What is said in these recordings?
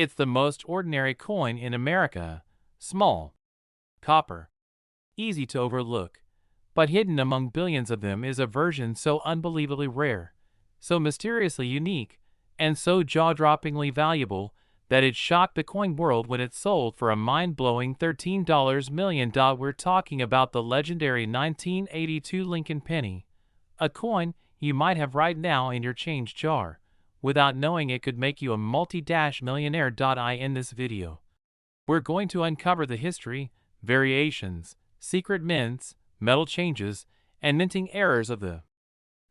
It's the most ordinary coin in America. Small. Copper. Easy to overlook. But hidden among billions of them is a version so unbelievably rare, so mysteriously unique, and so jaw-droppingly valuable that it shocked the coin world when it sold for a mind-blowing $13 million. We're talking about the legendary 1982 Lincoln penny, a coin you might have right now in your change jar, without knowing it could make you a multi-millionaire. In this video, we're going to uncover the history, variations, secret mints, metal changes, and minting errors of the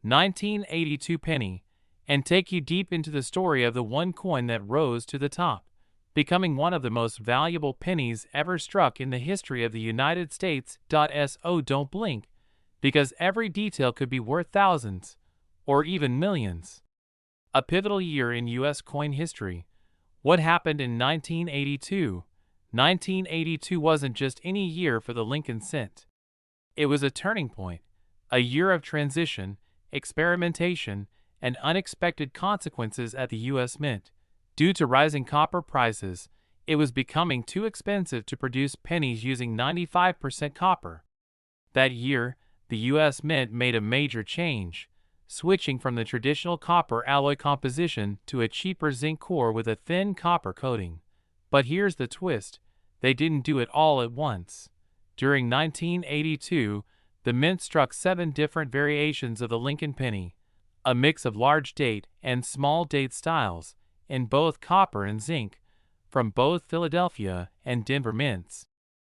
1982 penny, and take you deep into the story of the one coin that rose to the top, becoming one of the most valuable pennies ever struck in the history of the United States. So don't blink, because every detail could be worth thousands, or even millions. A pivotal year in U.S. coin history. What happened in 1982? 1982 wasn't just any year for the Lincoln cent. It was a turning point, a year of transition, experimentation, and unexpected consequences at the U.S. Mint. Due to rising copper prices, it was becoming too expensive to produce pennies using 95% copper. That year, the U.S. Mint made a major change, switching from the traditional copper alloy composition to a cheaper zinc core with a thin copper coating. But here's the twist: they didn't do it all at once. During 1982, the Mint struck 7 different variations of the Lincoln penny, a mix of large date and small date styles, in both copper and zinc, from both Philadelphia and Denver mints.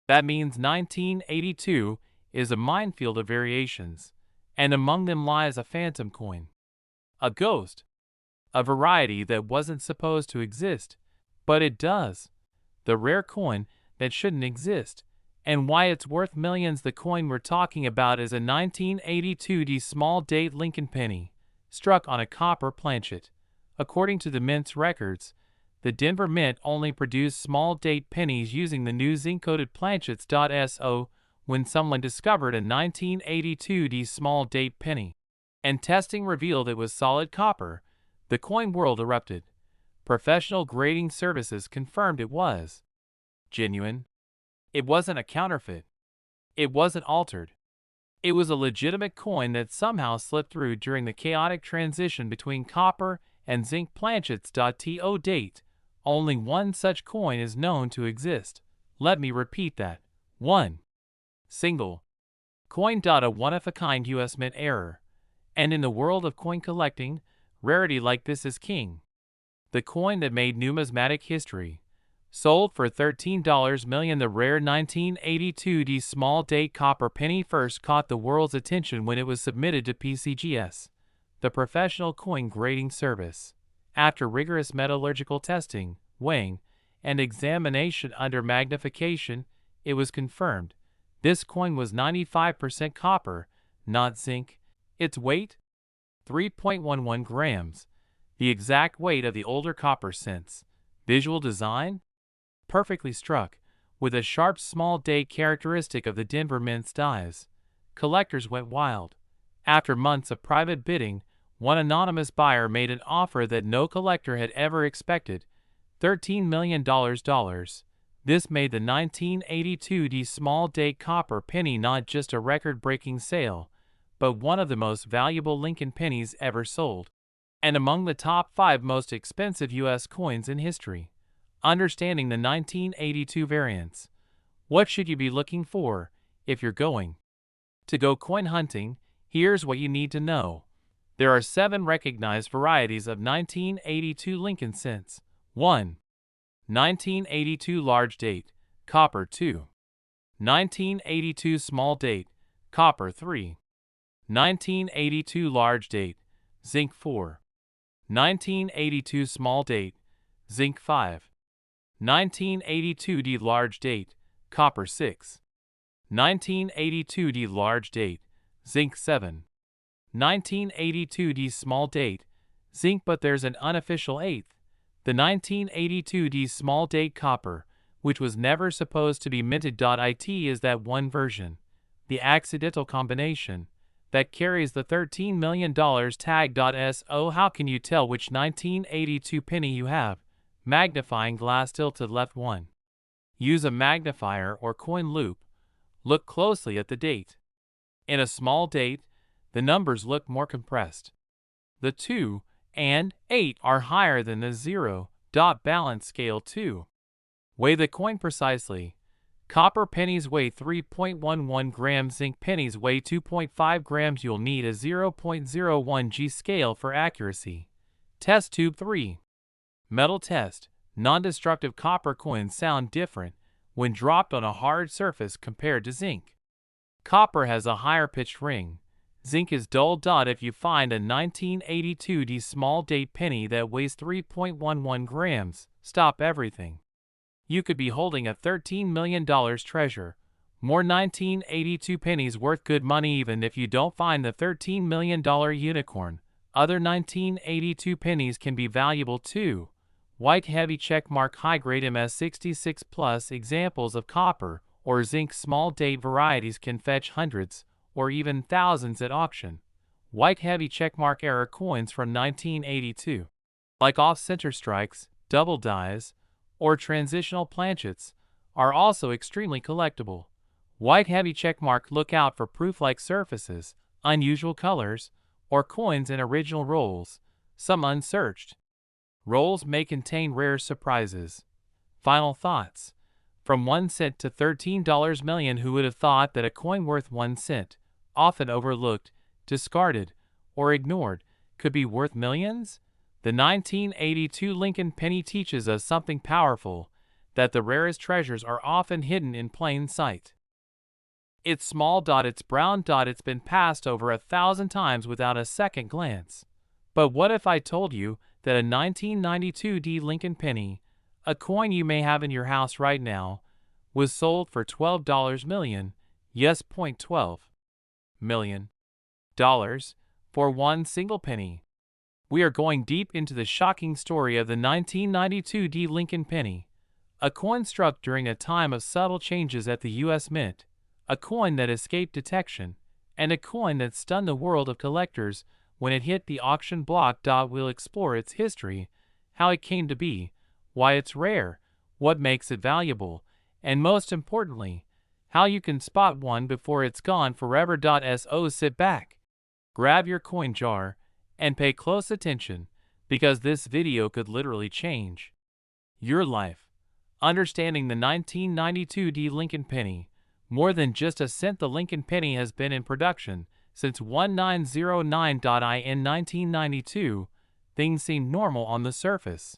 That means 1982 is a minefield of variations, and among them lies a phantom coin, a ghost, a variety that wasn't supposed to exist, but it does, the rare coin that shouldn't exist, and why it's worth millions. The coin we're talking about is a 1982 small date Lincoln penny, struck on a copper planchet. According to the Mint's records, the Denver Mint only produced small date pennies using the new zinc-coated planchets. So when someone discovered a 1982 small date penny, and testing revealed it was solid copper, the coin world erupted. Professional grading services confirmed it was genuine. It wasn't a counterfeit. It wasn't altered. It was a legitimate coin that somehow slipped through during the chaotic transition between copper and zinc planchets. To date, only one such coin is known to exist. Let me repeat that. One single coin. A one-of-a-kind U.S. Mint error. And in the world of coin collecting, rarity like this is king. The coin that made numismatic history. Sold for $13 million, the rare 1982 small date copper penny first caught the world's attention when it was submitted to PCGS, the professional coin grading service. After rigorous metallurgical testing, weighing, and examination under magnification, it was confirmed this coin was 95% copper, not zinc. Its weight? 3.11 grams, the exact weight of the older copper cents. Visual design? Perfectly struck, with a sharp small date characteristic of the Denver Mint's dies. Collectors went wild. After months of private bidding, one anonymous buyer made an offer that no collector had ever expected: $13 million. This made the 1982 small date copper penny not just a record-breaking sale, but one of the most valuable Lincoln pennies ever sold, and among the top 5 most expensive U.S. coins in history. Understanding the 1982 variants. What should you be looking for if you're going to go coin hunting? Here's what you need to know. There are 7 recognized varieties of 1982 Lincoln cents. 1. 1982 large date, copper 2. 1982 small date, copper 3. 1982 large date, zinc 4. 1982 small date, zinc 5. 1982 large date, copper 6. 1982 large date, zinc 7. 1982 small date, zinc, but there's an unofficial 8th. The 1982 small date copper, which was never supposed to be minted. It is that one version, the accidental combination, that carries the $13 million tag. So how can you tell which 1982 penny you have? Magnifying glass tilted left 1. Use a magnifier or coin loop. Look closely at the date. In a small date, the numbers look more compressed. The 2 and 8 are higher than the 0. Balance scale 2. Weigh the coin precisely. Copper pennies weigh 3.11 grams, zinc pennies weigh 2.5 grams. You'll need a 0.01 G scale for accuracy. Test tube 3. Metal test. Non-destructive copper coins sound different when dropped on a hard surface compared to zinc. Copper has a higher pitched ring. Zinc is dull. If you find a 1982 small date penny that weighs 3.11 grams, stop everything. You could be holding a $13 million treasure. More 1982 pennies worth good money even if you don't find the $13 million unicorn. Other 1982 pennies can be valuable too. White heavy checkmark high grade MS66 plus examples of copper or zinc small date varieties can fetch hundreds or even thousands at auction. White heavy checkmark era coins from 1982, like off-center strikes, double dies, or transitional planchets, are also extremely collectible. White heavy checkmark look out for proof-like surfaces, unusual colors, or coins in original rolls, some unsearched. Rolls may contain rare surprises. Final thoughts. From 1 cent to $13 million. Who would have thought that a coin worth 1 cent, often overlooked, discarded, or ignored, could be worth millions? The 1982 Lincoln penny teaches us something powerful, that the rarest treasures are often hidden in plain sight. It's small. It's brown. It's been passed over 1,000 times without a second glance. But what if I told you that a 1992 Lincoln penny, a coin you may have in your house right now, was sold for $12 million, yes, $12 million for one single penny? We are going deep into the shocking story of the 1992 Lincoln penny, a coin struck during a time of subtle changes at the U.S. Mint, a coin that escaped detection, and a coin that stunned the world of collectors when it hit the auction block. We'll explore its history, how it came to be, why it's rare, what makes it valuable, and most importantly, how you can spot one before it's gone forever. So sit back, grab your coin jar, and pay close attention, because this video could literally change your life. Understanding the 1992 Lincoln penny. More than just a cent, the Lincoln penny has been in production since 1909. In 1992, things seemed normal on the surface.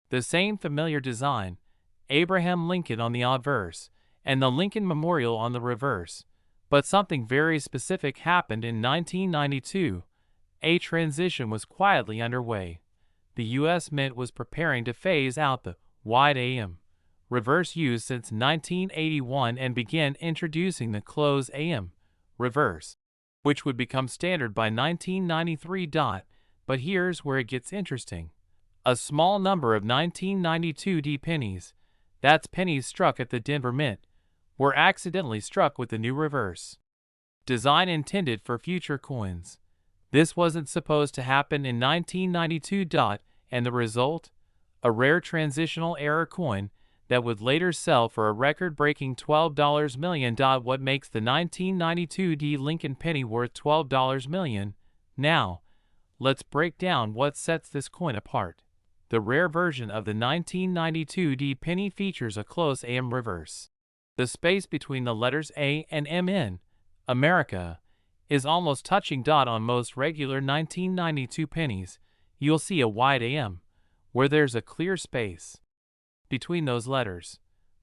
The same familiar design, Abraham Lincoln on the obverse, and the Lincoln Memorial on the reverse. But something very specific happened in 1992. A transition was quietly underway. The U.S. Mint was preparing to phase out the wide AM reverse use since 1981 and began introducing the close AM reverse, which would become standard by 1993. But here's where it gets interesting. A small number of 1992 pennies, that's pennies struck at the Denver Mint, were accidentally struck with the new reverse design intended for future coins. This wasn't supposed to happen in 1992. And the result? A rare transitional error coin that would later sell for a record-breaking $12 million. What makes the 1992 Lincoln penny worth $12 million? Now, let's break down what sets this coin apart. The rare version of the 1992 penny features a close AM reverse. The space between the letters A and M in America is almost touching. On most regular 1992 pennies, you'll see a wide AM, where there's a clear space between those letters.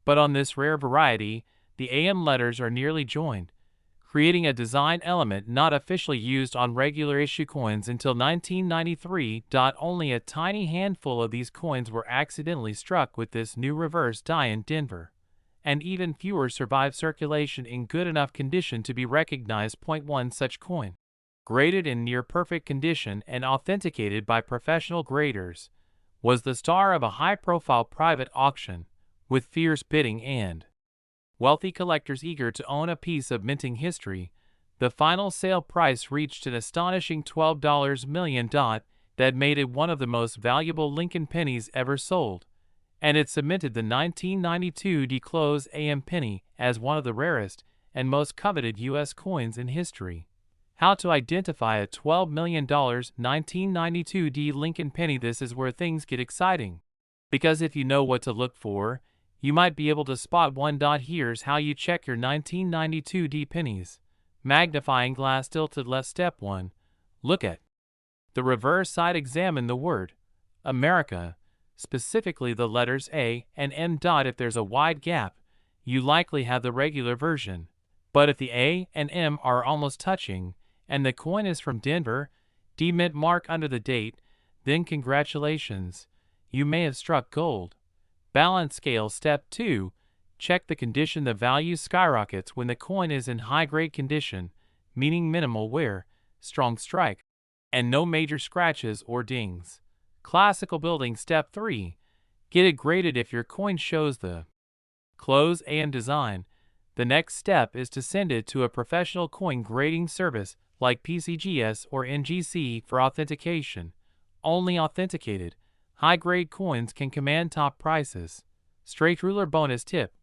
But on this rare variety, the AM letters are nearly joined, creating a design element not officially used on regular issue coins until 1993. Only a tiny handful of these coins were accidentally struck with this new reverse die in Denver, and even fewer survived circulation in good enough condition to be recognized. One such coin, graded in near-perfect condition and authenticated by professional graders, was the star of a high-profile private auction, with fierce bidding and wealthy collectors eager to own a piece of minting history. The final sale price reached an astonishing $12 million. That made it one of the most valuable Lincoln pennies ever sold. and it cemented the 1992 close AM penny as one of the rarest and most coveted U.S. coins in history. How to identify a $12 million 1992 Lincoln penny. This is where things get exciting. Because if you know what to look for, you might be able to spot one. Here's how you check your 1992 pennies. Magnifying glass tilted left. Step 1. Look at the reverse side. Examine the word America, specifically the letters A and M. If there's a wide gap, you likely have the regular version. But if the A and M are almost touching, and the coin is from Denver, mint mark under the date, then congratulations, you may have struck gold. Balance scale. Step 2. Check the condition. The value skyrockets when the coin is in high-grade condition, meaning minimal wear, strong strike, and no major scratches or dings. Classical building. Step 3. Get it graded. If your coin shows the close AM design, the next step is to send it to a professional coin grading service like PCGS or NGC for authentication. Only authenticated, high-grade coins can command top prices. Straight ruler. Bonus tip.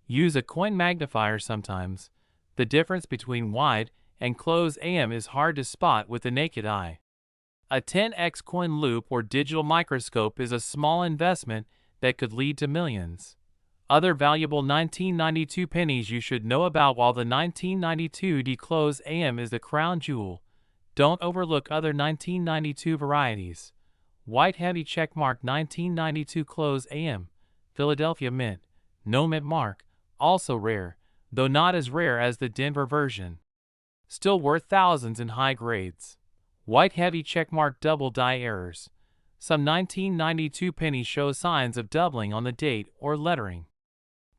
Use a coin magnifier sometimes. The difference between wide and close AM is hard to spot with the naked eye. A 10x coin loop or digital microscope is a small investment that could lead to millions. Other valuable 1992 pennies you should know about. While the 1992 close AM is the crown jewel, don't overlook other 1992 varieties. White heavy checkmark 1992 close AM, Philadelphia Mint, no mint mark, also rare, though not as rare as the Denver version. Still worth thousands in high grades. White heavy checkmark double die errors. Some 1992 pennies show signs of doubling on the date or lettering.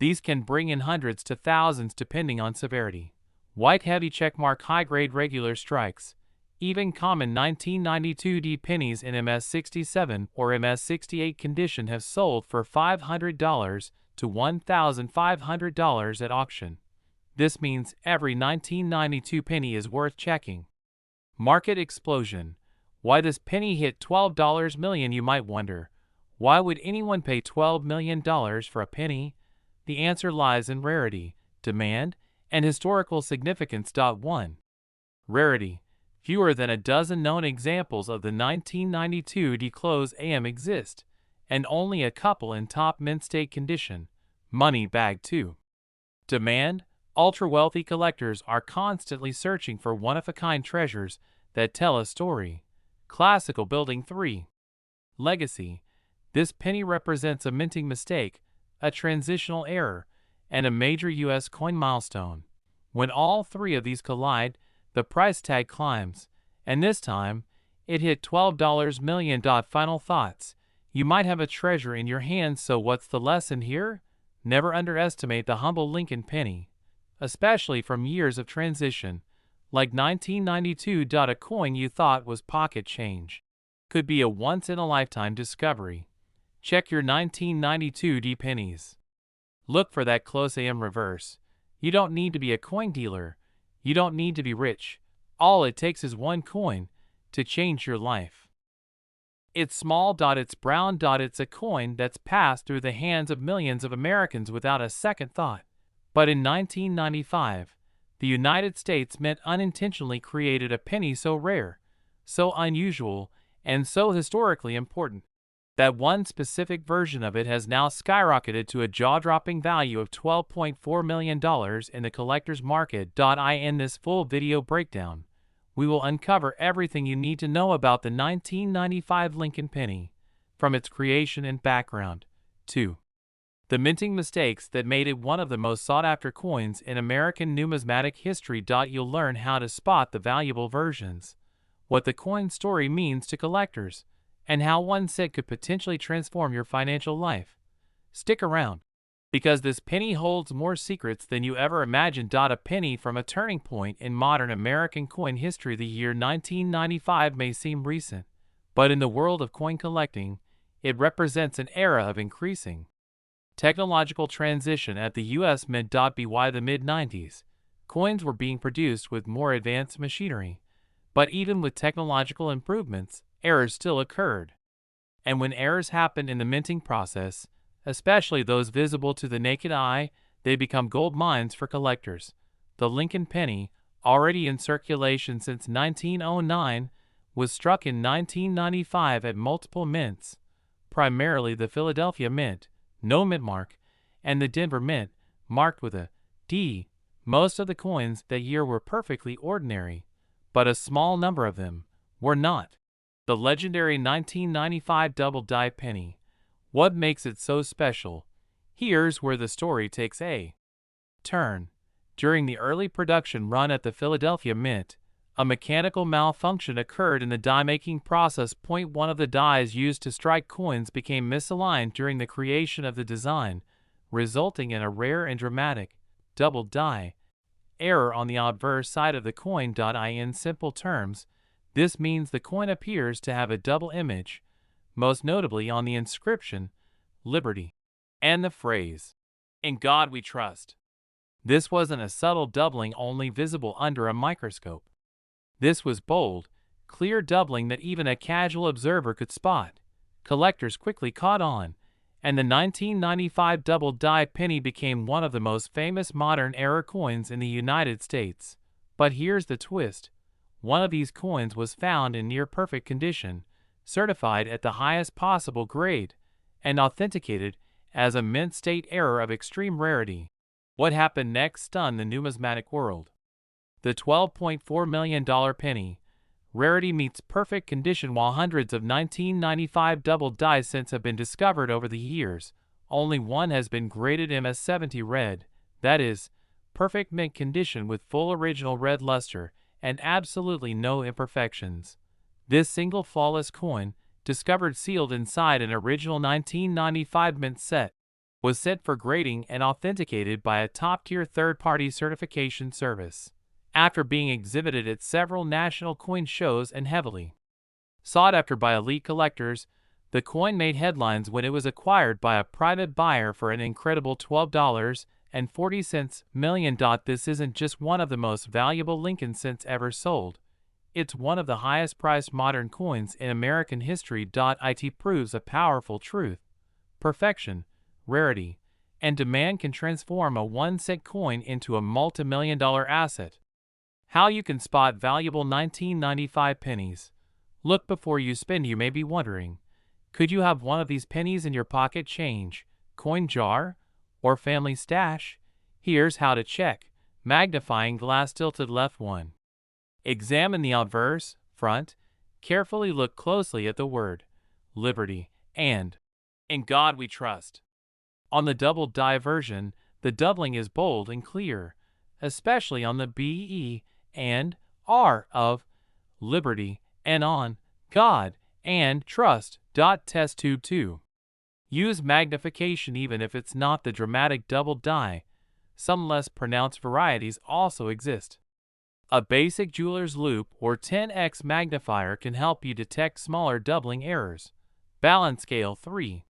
These can bring in hundreds to thousands depending on severity. White heavy checkmark high grade regular strikes. Even common 1992 pennies in MS67 or MS68 condition have sold for $500 to $1,500 at auction. This means every 1992 penny is worth checking. Market explosion. Why this penny hit $12 million? You might wonder. Why would anyone pay $12 million for a penny? The answer lies in rarity, demand, and historical significance. 1. Rarity. Fewer than a dozen known examples of the 1992 close AM exist, and only a couple in top mint state condition. Money bag. 2. Demand. Ultra-wealthy collectors are constantly searching for one-of-a-kind treasures that tell a story. Classical building. 3. Legacy. This penny represents a minting mistake, a transitional error, and a major U.S. coin milestone. When all three of these collide, the price tag climbs, and this time, it hit $12 million. Final thoughts. You might have a treasure in your hands, so what's the lesson here? Never underestimate the humble Lincoln penny, especially from years of transition. Like 1992. A coin you thought was pocket change could be a once-in-a-lifetime discovery. Check your 1992 pennies. Look for that close AM reverse. You don't need to be a coin dealer. You don't need to be rich. All it takes is one coin to change your life. It's small. It's brown. It's a coin that's passed through the hands of millions of Americans without a second thought. But in 1995, the United States Mint unintentionally created a penny so rare, so unusual, and so historically important that one specific version of it has now skyrocketed to a jaw-dropping value of $12.4 million in the collector's market. In this full video breakdown, we will uncover everything you need to know about the 1995 Lincoln penny, from its creation and background, to the minting mistakes that made it one of the most sought-after coins in American numismatic history. You'll learn how to spot the valuable versions, what the coin story means to collectors, and how one set could potentially transform your financial life. Stick around, because this penny holds more secrets than you ever imagined. A penny from a turning point in modern American coin history. The year 1995 may seem recent, but in the world of coin collecting, it represents an era of increasing technological transition at the U.S. Mint. By the mid-90s, coins were being produced with more advanced machinery, but even with technological improvements, errors still occurred. And when errors happen in the minting process, especially those visible to the naked eye. They become gold mines for collectors. The Lincoln penny, already in circulation since 1909, was struck in 1995 at multiple mints, primarily the Philadelphia Mint, no mint mark, and the Denver Mint, marked with a D. Most of the coins that year were perfectly ordinary, but a small number of them were not. The legendary 1995 double die penny. What makes it so special? Here's where the story takes a turn. During the early production run at the Philadelphia Mint, a mechanical malfunction occurred in the die-making process. One of the dies used to strike coins became misaligned during the creation of the design, resulting in a rare and dramatic double die error on the obverse side of the coin. In simple terms, this means the coin appears to have a double image, most notably on the inscription, Liberty, and the phrase, "In God We Trust." This wasn't a subtle doubling only visible under a microscope. This was bold, clear doubling that even a casual observer could spot. Collectors quickly caught on, and the 1995 double die penny became one of the most famous modern-era coins in the United States. But here's the twist. One of these coins was found in near-perfect condition, certified at the highest possible grade, and authenticated as a mint state error of extreme rarity. What happened next stunned the numismatic world. The $12.4 million penny. Rarity meets perfect condition. While hundreds of 1995 double die cents have been discovered over the years, only one has been graded MS-70 red, that is, perfect mint condition with full original red luster and absolutely no imperfections. This single flawless coin, discovered sealed inside an original 1995 mint set, was sent for grading and authenticated by a top-tier third-party certification service. After being exhibited at several national coin shows and heavily sought after by elite collectors, the coin made headlines when it was acquired by a private buyer for an incredible $12.40 million. This isn't just one of the most valuable Lincoln cents ever sold. It's one of the highest-priced modern coins in American history. It proves a powerful truth. Perfection, rarity, and demand can transform a 1-cent coin into a multi-million-dollar asset. How you can spot valuable 1995 pennies. Look before you spend. You may be wondering, could you have one of these pennies in your pocket change, coin jar, or family stash? Here's how to check. Magnifying glass tilted left 1. Examine the obverse, front. Carefully look closely at the word, Liberty, and In God We Trust. On the double die version, the doubling is bold and clear, especially on the B, E, and R of Liberty and on God and Trust. Test tube 2. Use magnification even if it's not the dramatic double die. Some less pronounced varieties also exist. A basic jeweler's loupe or 10x magnifier can help you detect smaller doubling errors. Balance scale 3.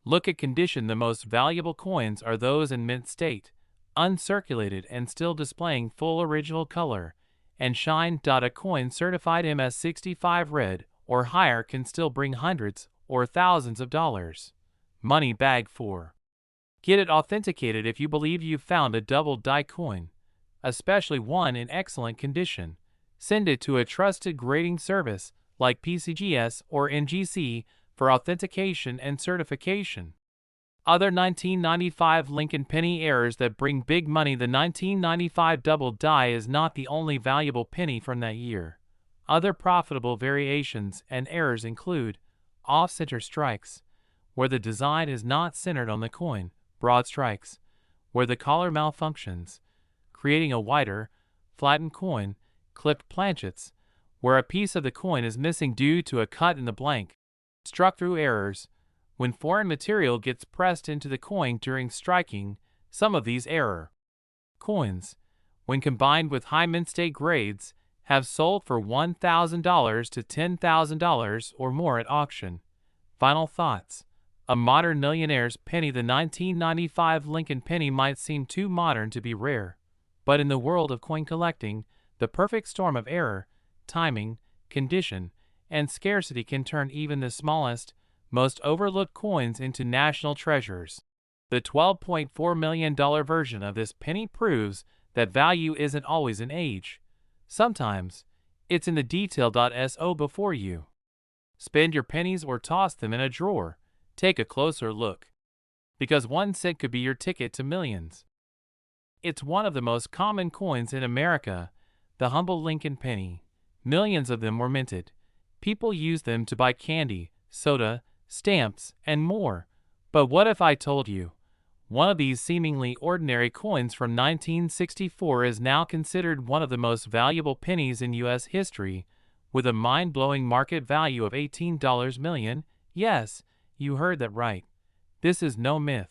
Look at condition. The most valuable coins are those in mint state, uncirculated and still displaying full original color and shine. A coin certified MS-65 red or higher can still bring hundreds or thousands of dollars. Money bag 4. Get it authenticated if you believe you've found a double die coin, especially one in excellent condition. Send it to a trusted grading service like PCGS or NGC for authentication and certification. Other 1995 Lincoln penny errors that bring big money. The 1995 double die is not the only valuable penny from that year. Other profitable variations and errors include off-center strikes, where the design is not centered on the coin, broad strikes, where the collar malfunctions, creating a wider, flattened coin, clipped planchets, where a piece of the coin is missing due to a cut in the blank, struck-through errors, when foreign material gets pressed into the coin during striking. Some of these error coins, when combined with high mint state grades, have sold for $1,000 to $10,000 or more at auction. Final thoughts. A modern millionaire's penny. The 1995 Lincoln penny might seem too modern to be rare, but in the world of coin collecting, the perfect storm of error, timing, condition, and scarcity can turn even the smallest, most overlooked coins into national treasures. The $12.4 million version of this penny proves that value isn't always in age. Sometimes, it's in the detail.so before you spend your pennies or toss them in a drawer. Take a closer look. Because 1 cent could be your ticket to millions. It's one of the most common coins in America, the humble Lincoln penny. Millions of them were minted. People used them to buy candy, soda, stamps, and more. But what if I told you one of these seemingly ordinary coins from 1964 is now considered one of the most valuable pennies in U.S. history, with a mind-blowing market value of $18 million? Yes, you heard that right. This is no myth.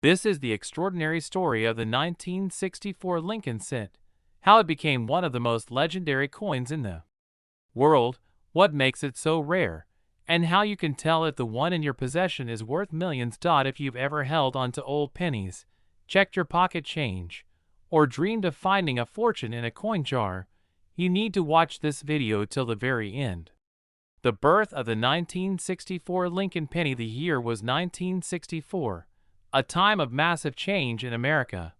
This is the extraordinary story of the 1964 Lincoln cent, how it became one of the most legendary coins in the world, what makes it so rare, and how you can tell if the one in your possession is worth millions. If you've ever held onto old pennies, checked your pocket change, or dreamed of finding a fortune in a coin jar, you need to watch this video till the very end. The birth of the 1964 Lincoln penny. The year was 1964, a time of massive change in America.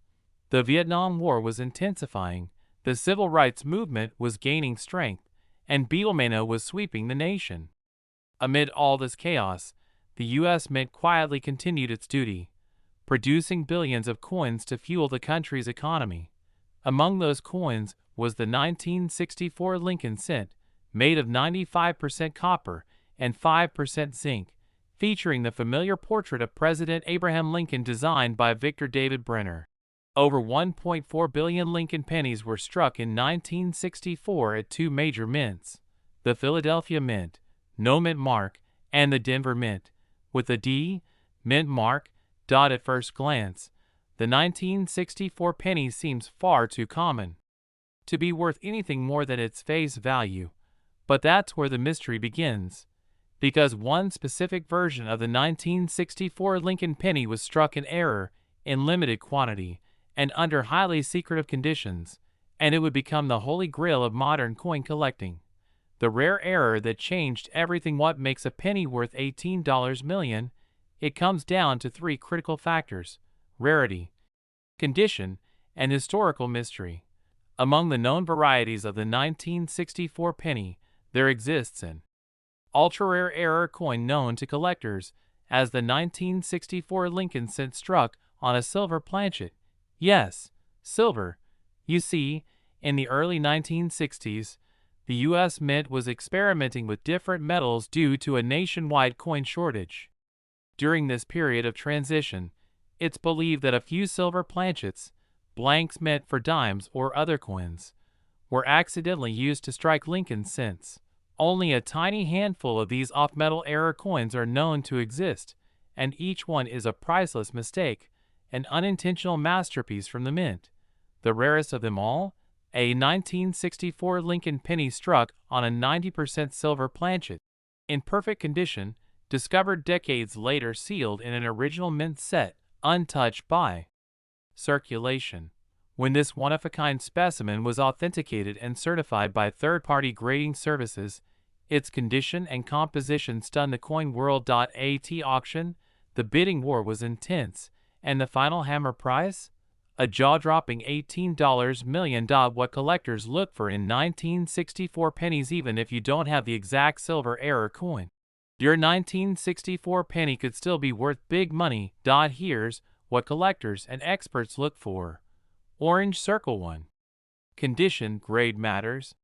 The Vietnam War was intensifying, the civil rights movement was gaining strength, and Beatlemania was sweeping the nation. Amid all this chaos, the U.S. Mint quietly continued its duty, producing billions of coins to fuel the country's economy. Among those coins was the 1964 Lincoln cent, made of 95% copper and 5% zinc, featuring the familiar portrait of President Abraham Lincoln designed by Victor David Brenner. Over 1.4 billion Lincoln pennies were struck in 1964 at two major mints, the Philadelphia Mint, no mint mark, and the Denver Mint, with a D, mint mark. At first glance, the 1964 penny seems far too common to be worth anything more than its face value. But that's where the mystery begins, because one specific version of the 1964 Lincoln penny was struck in error, in limited quantity, and under highly secretive conditions, and it would become the holy grail of modern coin collecting. The rare error that changed everything. What makes a penny worth $18 million? It comes down to three critical factors: rarity, condition, and historical mystery. Among the known varieties of the 1964 penny, there exists an ultra-rare error coin known to collectors as the 1964 Lincoln cent struck on a silver planchet. Yes, silver. You see, in the early 1960s, the U.S. Mint was experimenting with different metals due to a nationwide coin shortage. During this period of transition, it's believed that a few silver planchets, blanks meant for dimes or other coins, were accidentally used to strike Lincoln cents. Only a tiny handful of these off-metal error coins are known to exist, and each one is a priceless mistake, an unintentional masterpiece from the mint. The rarest of them all? A 1964 Lincoln penny struck on a 90% silver planchet, in perfect condition, discovered decades later sealed in an original mint set, untouched by circulation. When this one-of-a-kind specimen was authenticated and certified by third-party grading services, its condition and composition stunned the coin world. At auction, the bidding war was intense, and the final hammer price? A jaw-dropping $18 million. What collectors look for in 1964 pennies. Even if you don't have the exact silver error coin, your 1964 penny could still be worth big money. Here's what collectors and experts look for. Orange circle 1. Condition, grade matters.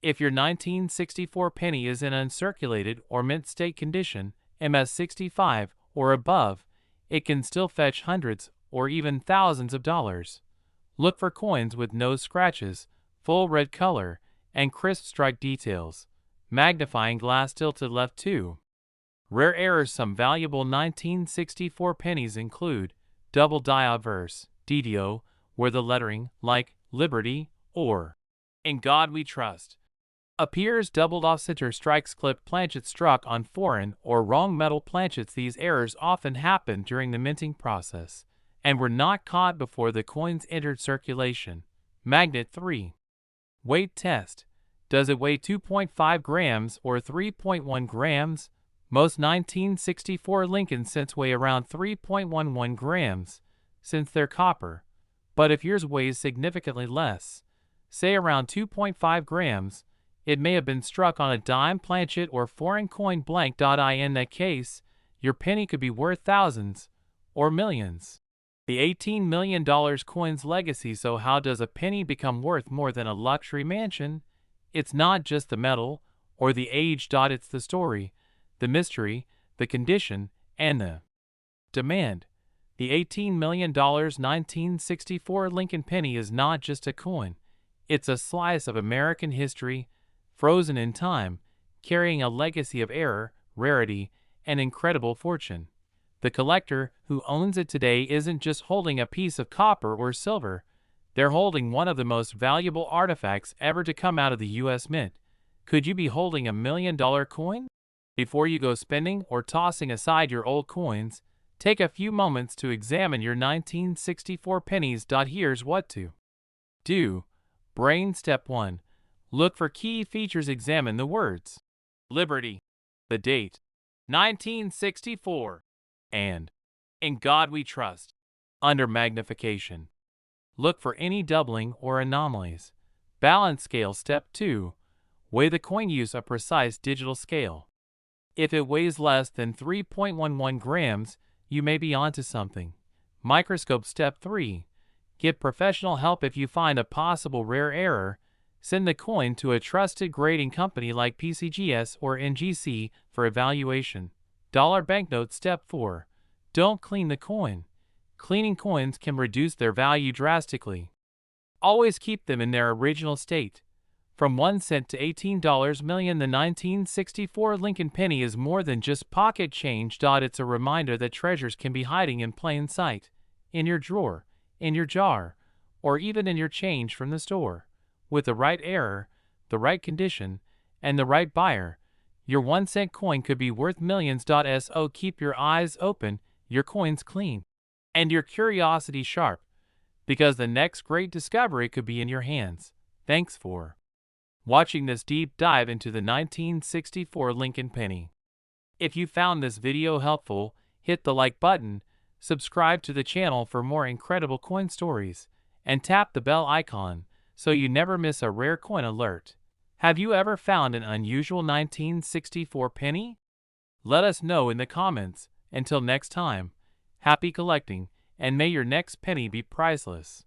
If your 1964 penny is in uncirculated or mint state condition, MS65 or above, it can still fetch hundreds or even thousands of dollars. Look for coins with no scratches, full red color, and crisp strike details. Magnifying glass tilted left 2. Rare errors. Some valuable 1964 pennies include double die verse, DDO, where the lettering, like Liberty or In God We Trust, appears doubled off center. Strikes clipped planchets struck on foreign or wrong metal planchets. These errors often happen during the minting process and were not caught before the coins entered circulation. Magnet 3. Weight test. Does it weigh 2.5 grams or 3.1 grams? Most 1964 Lincoln cents weigh around 3.11 grams, since they're copper. But if yours weighs significantly less, say around 2.5 grams, it may have been struck on a dime, planchet, or foreign coin blank. In that case, your penny could be worth thousands or millions. The $18 million coin's legacy. So how does a penny become worth more than a luxury mansion? It's not just the metal or the age. It's the story, the mystery, the condition, and the demand. The $18 million 1964 Lincoln penny is not just a coin. It's a slice of American history, frozen in time, carrying a legacy of error, rarity, and incredible fortune. The collector who owns it today isn't just holding a piece of copper or silver. They're holding one of the most valuable artifacts ever to come out of the U.S. Mint. Could you be holding $1 million coin? Before you go spending or tossing aside your old coins, take a few moments to examine your 1964 pennies. Here's what to do. Brain Step 1. Look for key features. Examine the words Liberty, the date, 1964, and In God We Trust. Under magnification, look for any doubling or anomalies. Balance scale. Step 2. Weigh the coin. Use a precise digital scale. If it weighs less than 3.11 grams, you may be onto something. Microscope. Step 3. Get professional help. If you find a possible rare error, send the coin to a trusted grading company like PCGS or NGC for evaluation. Dollar banknote. Step 4. Don't clean the coin. Cleaning coins can reduce their value drastically. Always keep them in their original state. From 1 cent to $18 million, the 1964 Lincoln penny is more than just pocket change. It's a reminder that treasures can be hiding in plain sight, in your drawer, in your jar, or even in your change from the store. With the right error, the right condition, and the right buyer, your 1 cent coin could be worth millions. So keep your eyes open, your coins clean, and your curiosity sharp, because the next great discovery could be in your hands. Thanks for watching this deep dive into the 1964 Lincoln penny. If you found this video helpful, hit the like button, subscribe to the channel for more incredible coin stories, and tap the bell icon so you never miss a rare coin alert. Have you ever found an unusual 1964 penny? Let us know in the comments. Until next time, happy collecting, and may your next penny be priceless.